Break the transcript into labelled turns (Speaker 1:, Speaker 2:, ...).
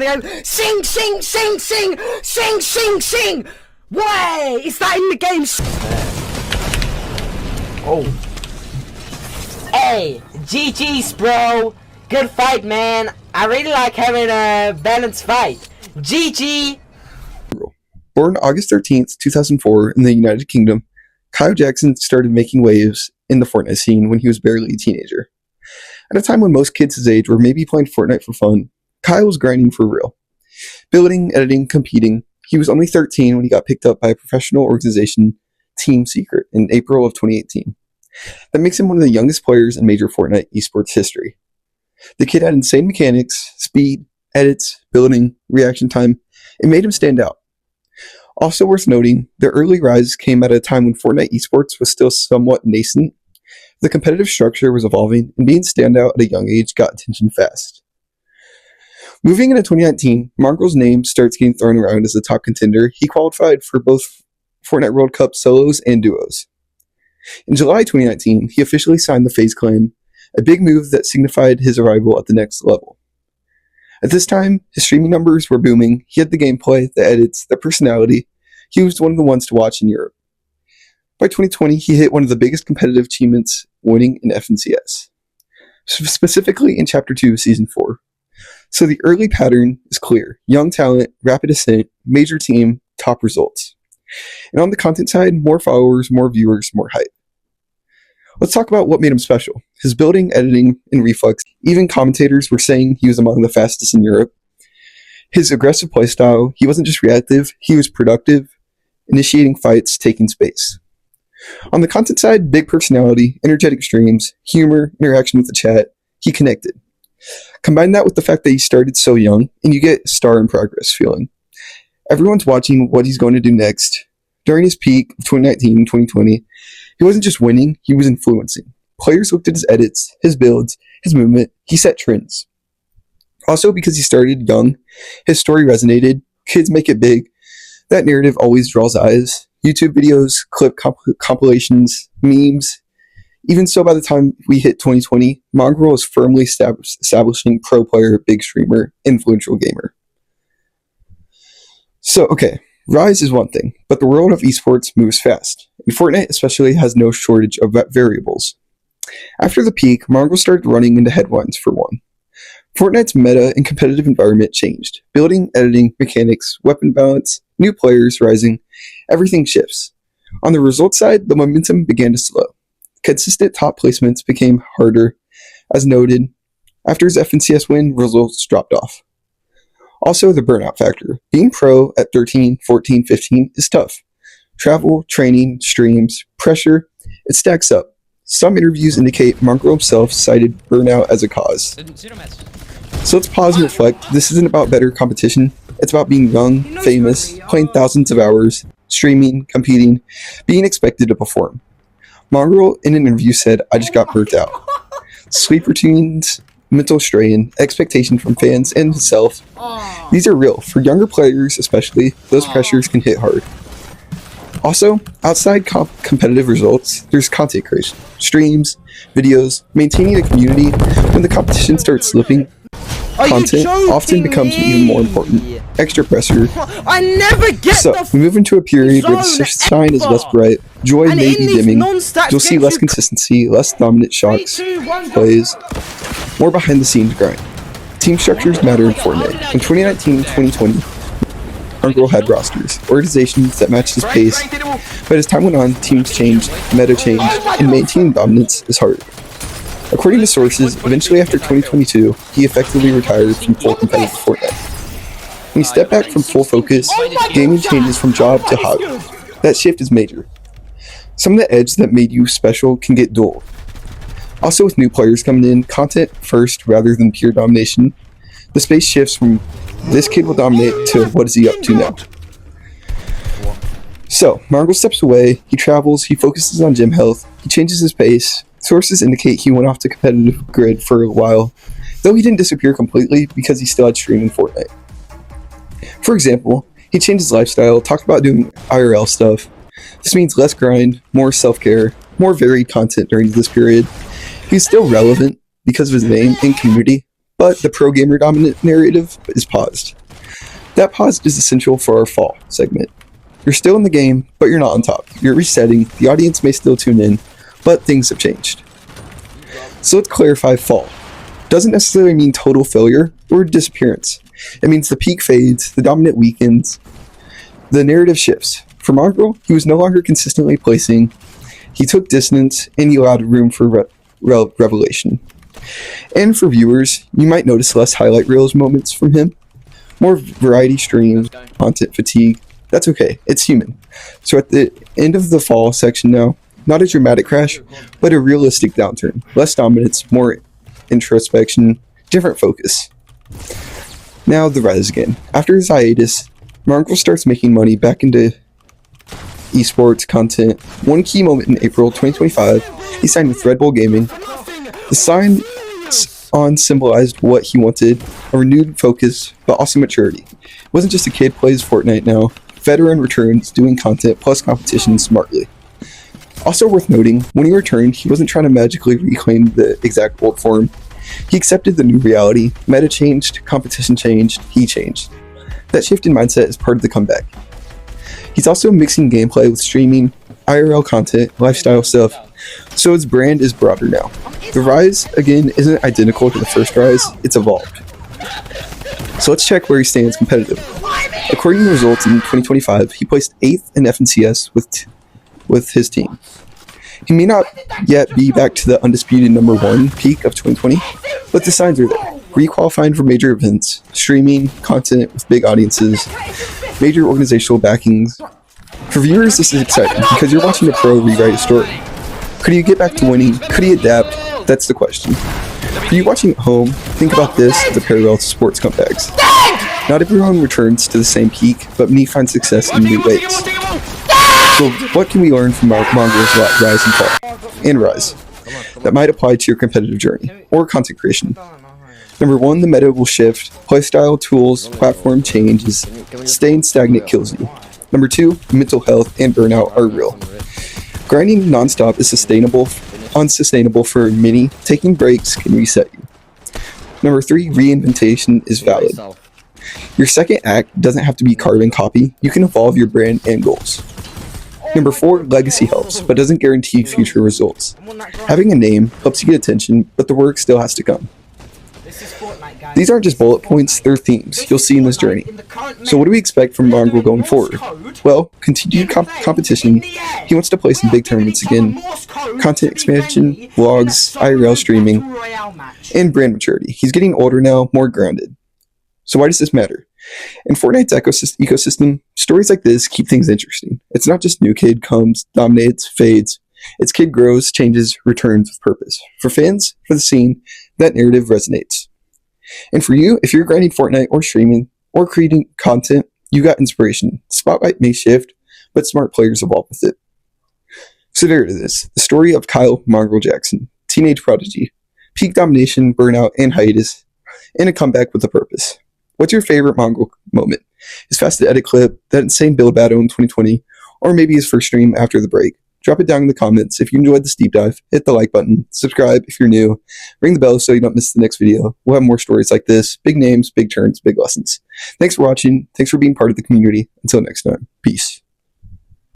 Speaker 1: They go, sing, sing, sing, sing, sing, sing, sing. Why? Is that in the game?
Speaker 2: Oh. Hey, GG's, bro. Good fight, man. I really like having a balanced fight. GG.
Speaker 3: Born August 13th, 2004 in the United Kingdom, Kyle Jackson started making waves in the Fortnite scene when he was barely a teenager. At a time when most kids his age were maybe playing Fortnite for fun, Kyle was grinding for real. Building, editing, competing. He was only 13 when he got picked up by a professional organization, Team Secret, in April of 2018. That makes him one of the youngest players in major Fortnite esports history. The kid had insane mechanics, speed, edits, building, reaction time. It made him stand out. Also worth noting, the early rise came at a time when Fortnite esports was still somewhat nascent. The competitive structure was evolving, and being standout at a young age got attention fast. Moving into 2019, Mongraal's name starts getting thrown around as a top contender. He qualified for both Fortnite World Cup solos and duos. In July 2019, he officially signed the FaZe Clan, a big move that signified his arrival at the next level. At this time, his streaming numbers were booming. He had the gameplay, the edits, the personality. He was one of the ones to watch in Europe. By 2020, he hit one of the biggest competitive achievements, winning an FNCS, specifically in Chapter 2, Season 4. So the early pattern is clear. Young talent, rapid ascent, major team, top results. And on the content side, more followers, more viewers, more hype. Let's talk about what made him special. His building, editing, and reflex. Even commentators were saying he was among the fastest in Europe. His aggressive playstyle, he wasn't just reactive, he was productive, initiating fights, taking space. On the content side, big personality, energetic streams, humor, interaction with the chat, he connected. Combine that with the fact that he started so young, and you get star in progress feeling. Everyone's watching what he's going to do next. During his peak of 2019 and 2020, he wasn't just winning, he was influencing. Players looked at his edits, his builds, his movement, he set trends. Also, because he started young, his story resonated, kids make it big, that narrative always draws eyes. YouTube videos, clip compilations, memes. Even so, by the time we hit 2020, mongraal was firmly establishing pro player, big streamer, influential gamer. So, okay, rise is one thing, but the world of esports moves fast, and Fortnite especially has no shortage of variables. After the peak, mongraal started running into headlines for one. Fortnite's meta and competitive environment changed. Building, editing, mechanics, weapon balance, new players rising, everything shifts. On the results side, the momentum began to slow. Consistent top placements became harder. As noted, after his FNCS win, results dropped off. Also, the burnout factor. Being pro at 13, 14, 15 is tough. Travel, training, streams, pressure, it stacks up. Some interviews indicate mongraal himself cited burnout as a cause. So let's pause and reflect. This isn't about better competition. It's about being young, famous, playing thousands of hours, streaming, competing, being expected to perform. Mongraal in an interview said, "I just got burnt out." Sleep routines, mental strain, expectation from fans and himself. These are real. For younger players especially, those pressures can hit hard. Also, outside competitive results, there's content creation. Streams, videos, maintaining a community. When the competition starts slipping, content often becomes even more important. Extra pressure.
Speaker 1: I never get
Speaker 3: So, we move into a period where the shine is less bright, joy may be dimming, you'll see less consistency, less dominant shots, plays, more behind the scenes grind. Team structures matter in Fortnite. In 2019 and 2020, mongraal had rosters, organizations that matched his pace, but as time went on, teams changed, meta changed, and maintaining dominance is hard. According to sources, eventually after 2022, he effectively retired from full competitive Fortnite. When you step back from full focus, gaming changes from job to hobby. That shift is major. Some of the edge that made you special can get dull. Also, with new players coming in, content first rather than pure domination, the space shifts from this kid will dominate to what is he up to now. So, mongraal steps away, he travels, he focuses on gym health, he changes his pace. Sources indicate he went off the competitive grid for a while, though he didn't disappear completely because he still had streaming Fortnite. For example, he changed his lifestyle, talked about doing IRL stuff. This means less grind, more self-care, more varied content during this period. He's still relevant because of his name and community, but the pro-gamer dominant narrative is paused. That pause is essential for our fall segment. You're still in the game, but you're not on top. You're resetting, the audience may still tune in, but things have changed. So let's clarify fall. Doesn't necessarily mean total failure or disappearance. It means the peak fades, the dominant weakens, the narrative shifts. For mongraal, he was no longer consistently placing, he took distance, and he allowed room for revelation. And for viewers, you might notice less highlight reels moments from him, more variety streams, content fatigue. That's okay, it's human. So at the end of the fall section now, not a dramatic crash, but a realistic downturn. Less dominance, more introspection, different focus. Now the rise again. After his hiatus, mongraal starts making money back into esports content. One key moment in April 2025, he signed with Red Bull Gaming. The sign on symbolized what he wanted, a renewed focus, but also maturity. It wasn't just a kid plays Fortnite now. Veteran returns, doing content plus competition smartly. Also worth noting, when he returned, he wasn't trying to magically reclaim the exact old form. He accepted the new reality. Meta changed, competition changed, he changed. That shift in mindset is part of the comeback. He's also mixing gameplay with streaming, IRL content, lifestyle stuff, so his brand is broader now. The rise, again, isn't identical to the first rise, it's evolved. So let's check where he stands competitively. According to results in 2025, he placed 8th in FNCS with his team. He may not yet be back to the undisputed number 1 peak of 2020, but the signs are there. Requalifying for major events, streaming, content with big audiences, major organizational backings. For viewers, this is exciting because you're watching a pro rewrite a story. Could he get back to winning? Could he adapt? That's the question. For you watching at home, think about this as a parallel to sports comebacks. Not everyone returns to the same peak, but many find success in new ways. So what can we learn from mongraal's rise and fall, and rise, that might apply to your competitive journey, or content creation? Number 1, the meta will shift, playstyle, tools, platform changes, staying stagnant kills you. Number 2, mental health and burnout are real. Grinding nonstop is unsustainable for many, taking breaks can reset you. Number 3, reinventation is valid. Your second act doesn't have to be carbon copy, you can evolve your brand and goals. Number 4, legacy helps, but doesn't guarantee future results. Having a name helps you get attention, but the work still has to come. These aren't just bullet points, they're themes you'll see in this journey. So what do we expect from mongraal going forward? Well, continued competition, he wants to place in big tournaments again, content expansion, vlogs, IRL streaming, and brand maturity. He's getting older now, more grounded. So why does this matter? In Fortnite's ecosystem, stories like this keep things interesting. It's not just new kid comes, dominates, fades. It's kid grows, changes, returns with purpose. For fans, for the scene, that narrative resonates. And for you, if you're grinding Fortnite or streaming or creating content, you got inspiration. The spotlight may shift, but smart players evolve with it. So there it is, the story of Kyle mongraal Jackson, teenage prodigy, peak domination, burnout, and hiatus, and a comeback with a purpose. What's your favorite mongraal moment? His fast to edit clip, that insane build battle in 2020, or maybe his first stream after the break? Drop it down in the comments. If you enjoyed this deep dive, hit the like button, subscribe if you're new, ring the bell so you don't miss the next video. We'll have more stories like this, big names, big turns, big lessons. Thanks for watching. Thanks for being part of the community. Until next time, peace.